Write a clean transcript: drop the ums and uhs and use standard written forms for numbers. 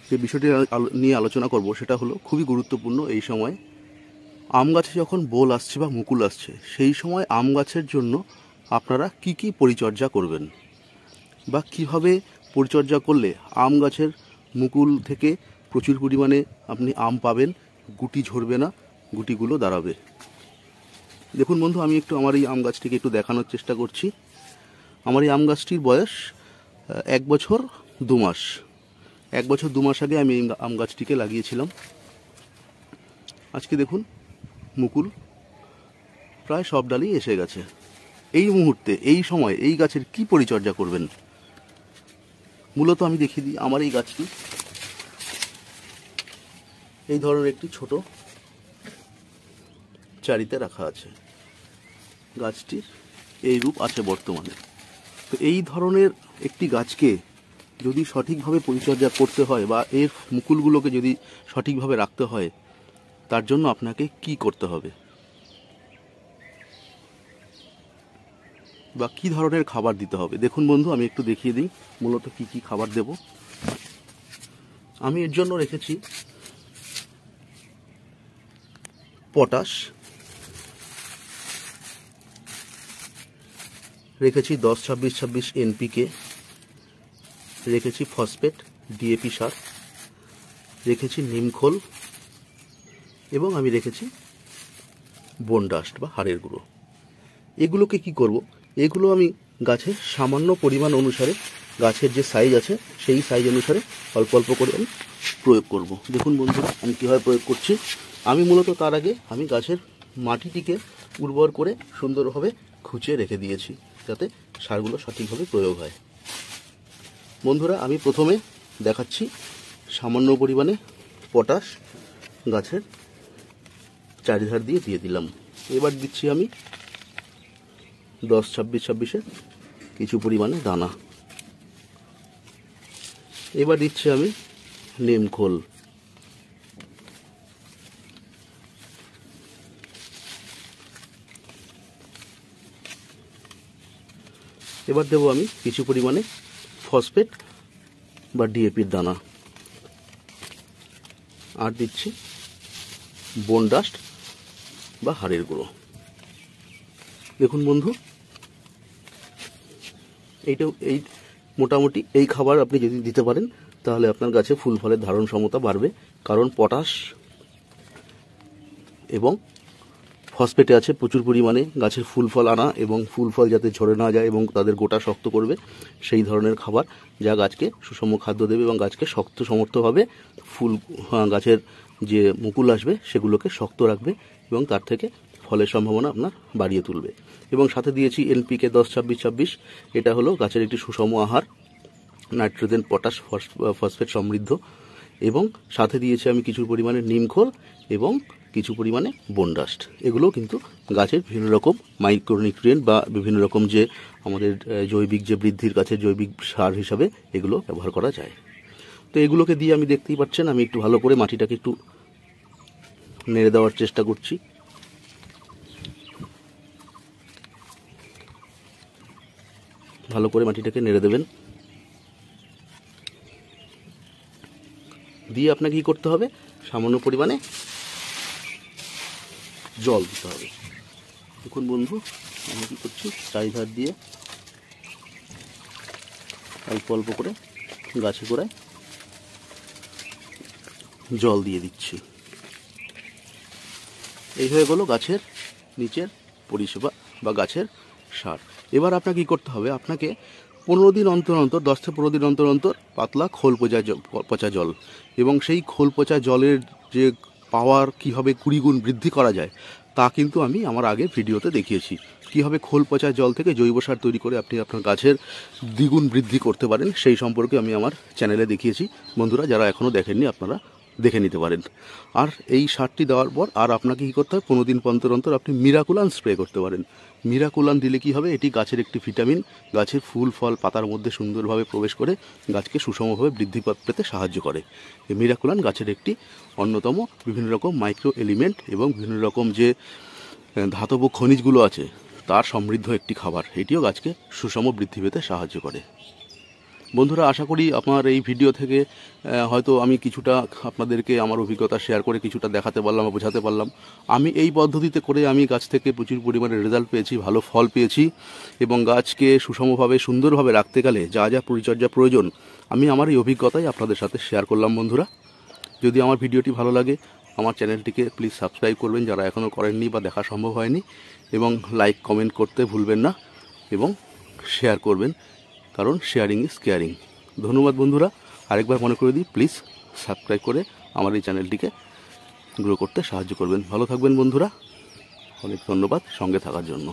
যে বিষয়টি নিয়ে আলোচনা করব সেটা হলো খুবই গুরুত্বপূর্ণ। এই সময় আম গাছে যখন বোল আসছে বা মুকুল আসছে, সেই সময় আম গাছের জন্য আপনারা কি কি পরিচর্যা করবেন বা কিভাবে পরিচর্যা করলে আম গাছের মুকুল থেকে প্রচুর পরিমাণে আপনি আম পাবেন, গুটি ঝরবে না, গুটিগুলো দাঁড়াবে। দেখুন বন্ধু, আমি একটু আমার এই আম গাছটিকে একটু দেখানোর চেষ্টা করছি। আমার এই আম গাছটির বয়স 1 বছর 2 মাস। 1 বছর 2 মাস আগে আমি এই আম গাছটিকে লাগিয়েছিলাম। আজকে দেখুন মুকুল প্রায় সব ডালই এসে গেছে। এই মুহূর্তে, এই সময় এই গাছের কি পরিচর্যা করবেন মূলত আমি দেখিয়ে দিই। আমার এই গাছটি এই ধরনের একটি ছোট চারিতে রাখা আছে। গাছটির এই রূপ আছে বর্তমানে। তো এই ধরনের একটি গাছকে যদি সঠিকভাবে পরিচর্যা করতে হয় বা এর মুকুলগুলোকে যদি সঠিকভাবে রাখতে হয়, তার জন্য আপনাকে কি করতে হবে বা কি ধরনের খাবার দিতে হবে। দেখুন বন্ধু, আমি একটু দেখিয়ে দিই মূলত কি কি খাবার দেব। আমি এর জন্য রেখেছি পটাশ, রেখেছি 10-26-26 NPK, রেখেছি ফসফেট DAP সার, রেখেছি নিমখোল এবং আমি রেখেছি বোন ডাস্ট বা হাড়ের গুঁড়ো। এগুলোকে কি করব, এগুলো আমি গাছের সামান্য পরিমাণ অনুসারে, গাছের যে সাইজ আছে সেই সাইজ অনুসারে অল্প অল্প করে আমি প্রয়োগ করব। দেখুন বন্ধুরা, আমি কীভাবে প্রয়োগ করছি। আমি মূলত তার আগে আমি গাছের মাটিটিকে উর্বর করে সুন্দরভাবে খুঁচিয়ে রেখে দিয়েছি, যাতে সারগুলো সঠিকভাবে প্রয়োগ হয়। বন্ধুরা, আমি প্রথমে দেখাচ্ছি সামান্য পরিমাণে পটাশ গাছের চারিধার দিয়ে দিলাম। এবার দিচ্ছি আমি 10-26-26-এর কিছু পরিমাণে দানা। এবার দিচ্ছি আমি নিমখোল। এবার দেবো আমি কিছু পরিমাণে ফসফেট বা DAPর দানা। আর দিচ্ছি বোন ডাস্ট বা হাড়ের গুঁড়ো। দেখুন বন্ধু, এই মোটামুটি এই খাবার আপনি যদি দিতে পারেন, তাহলে আপনার গাছে ফুল ফলের ধারণ ক্ষমতা বাড়বে। কারণ পটাশ এবং ফসফেটে আছে প্রচুর পরিমাণে গাছের ফুল ফল আনা এবং ফুল ফল যাতে ঝরে না যায় এবং তাদের গোটা শক্ত করবে, সেই ধরনের খাবার যা গাছকে সুষম খাদ্য দেবে এবং গাছকে শক্ত সমর্থভাবে গাছের যে মুকুল আসবে সেগুলোকে শক্ত রাখবে এবং তার থেকে ফলের সম্ভাবনা আপনার বাড়িয়ে তুলবে। এবং সাথে দিয়েছি NPK 10-26-26। এটা হলো গাছের একটি সুষম আহার, নাইট্রোজেন, পটাশ, ফসফেট সমৃদ্ধ। এবং সাথে দিয়েছি আমি কিছু পরিমাণে নিমখোল এবং কিছু পরিমাণে বোন ডাস্ট। এগুলো কিন্তু গাছের বিভিন্ন রকম মাইক্রোনিউট্রিয়েন্ট বা বিভিন্ন রকম যে আমাদের জৈবিক যে বৃদ্ধির গাছের জৈবিক সার হিসাবে এগুলো ব্যবহার করা যায়। তো এগুলোকে দিয়ে আমি দেখতেই পাচ্ছেন আমি একটু ভালো করে মাটিটাকে একটু নেড়ে দেওয়ার চেষ্টা করছি। ভালো করে মাটিটাকে নেড়ে দেবেন। দিয়ে আপনাকে কী করতে হবে, সামান্য পরিমাণে জল দিতে হবে। দেখুন বন্ধু, আমি কী করছি, চারিধার দিয়ে অল্প অল্প করে গাছে গোড়ায় জল দিয়ে দিচ্ছি। এই হয়ে গেল গাছের নিচের পরিষেবা বা গাছের সার। এবার আপনাকে কী করতে হবে, আপনাকে 15 দিন অন্তর অন্তর, 10 থেকে 15 দিন অন্তর অন্তর পাতলা খোল পচা জল এবং সেই খোল পচা জলের যে পাওয়ার কীভাবে 20 গুণ বৃদ্ধি করা যায় তা কিন্তু আমি আমার আগে ভিডিওতে দেখিয়েছি। কীভাবে খোল পচা জল থেকে জৈব সার তৈরি করে আপনি আপনার গাছের দ্বিগুণ বৃদ্ধি করতে পারেন, সেই সম্পর্কে আমি আমার চ্যানেলে দেখিয়েছি। বন্ধুরা, যারা এখনও দেখেননি আপনারা দেখে নিতে পারেন। আর এই সারটি দেওয়ার পর আর আপনাকে কী করতে হবে, 15 দিন অন্তর অন্তর আপনি মিরাকুলান স্প্রে করতে পারেন। মিরাকুলান দিলে কি হবে, এটি গাছের একটি ভিটামিন, গাছের ফুল ফল পাতার মধ্যে সুন্দরভাবে প্রবেশ করে গাছকে সুষমভাবে বৃদ্ধি পেতে সাহায্য করে। এই মিরাকুলান গাছের একটি অন্যতম বিভিন্ন রকম মাইক্রো এলিমেন্ট এবং বিভিন্ন রকম যে ধাতব খনিজগুলো আছে তার সমৃদ্ধ একটি খাবার। এটিও গাছকে সুষম বৃদ্ধি পেতে সাহায্য করে। বন্ধুরা, আশা করি আমার এই ভিডিও থেকে হয়তো আমি কিছুটা আপনাদেরকে আমার অভিজ্ঞতা শেয়ার করে কিছুটা দেখাতে পারলাম বা বোঝাতে পারলাম। আমি এই পদ্ধতিতে করে আমি গাছ থেকে প্রচুর পরিমাণে রেজাল্ট পেয়েছি, ভালো ফল পেয়েছি, এবং গাছকে সুষমভাবে সুন্দরভাবে রাখতে গেলে যা যা পরিচর্যা প্রয়োজন আমি আমার এই অভিজ্ঞতাই আপনাদের সাথে শেয়ার করলাম। বন্ধুরা, যদি আমার ভিডিওটি ভালো লাগে আমার চ্যানেলটিকে প্লিজ সাবস্ক্রাইব করবেন যারা এখনও করেননি বা দেখা সম্ভব হয়নি, এবং লাইক কমেন্ট করতে ভুলবেন না, এবং শেয়ার করবেন, কারণ শেয়ারিং ইজ কেয়ারিং। ধন্যবাদ বন্ধুরা। আরেকবার মনে করে দিই, প্লিজ সাবস্ক্রাইব করে আমার এই চ্যানেলটিকে গ্রো করতে সাহায্য করবেন। ভালো থাকবেন বন্ধুরা, অনেক ধন্যবাদ সঙ্গে থাকার জন্য।